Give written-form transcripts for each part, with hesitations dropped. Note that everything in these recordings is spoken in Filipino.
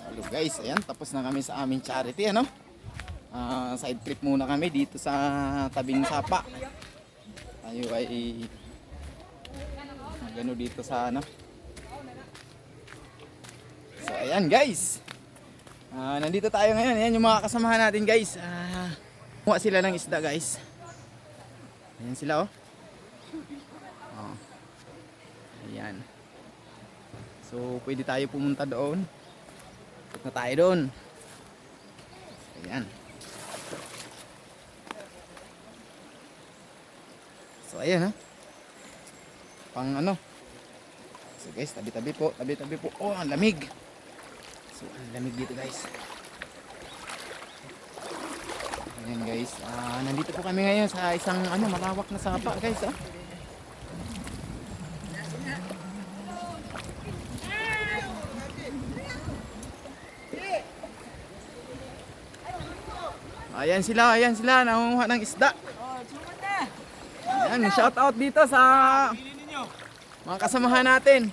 Hello guys, ayan, tapos na kami sa aming charity, ano? Side trip muna kami dito sa tabing sapa. Tayo ay gano dito sa ano. So ayan guys. Nandito tayo ngayon. Ayan yung mga kasamahan natin guys. Kuha sila ng isda guys. Ayan sila oh. Ayan. So pwede tayo pumunta doon. Punta tayo doon. Ayan. So ayan ha. Pang ano. So guys, tabi-tabi po, tabi-tabi po. Oh, ang lamig. So ang lamig dito guys. Ayan guys, nandito po kami ngayon sa isang ano malawak na sapa guys oh. Ayan sila, nangunguha ng isda. Ayan, shout out dito sa mga kasamahan natin.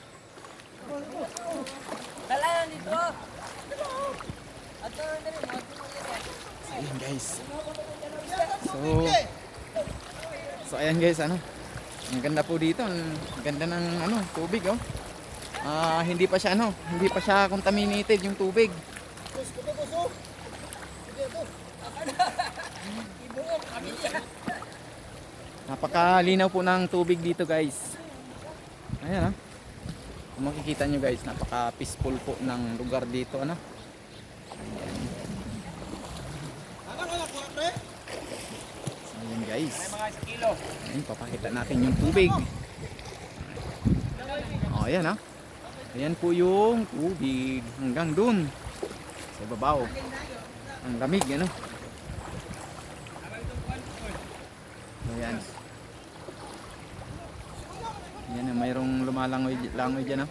Ayan guys. So ayan guys, ano? Ang ganda po dito, ang ganda ng ano, tubig oh. Hindi pa siya contaminated yung tubig. Napakalinaw po ng tubig dito guys. Ayan kung makikita nyo guys, napaka peaceful po ng lugar dito ano. Ayan guys. Ayan, papakita natin yung tubig. Ayan ayan po yung tubig hanggang dun sa babaw. Ang lamig ano. Ayan. Yan, mayroong lumalangoy dyan oh.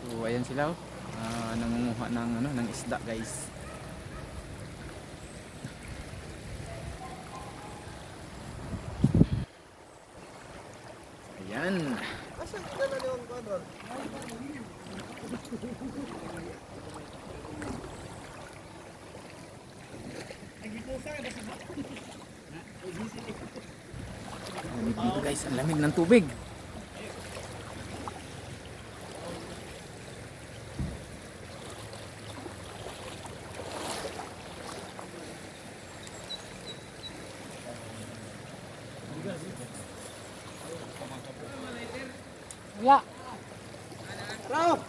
So ayan sila oh. Nangunguha ng ano ng isda guys. Ayan. Lamig dito guys, ang lamig ng tubig. Ya. Rob.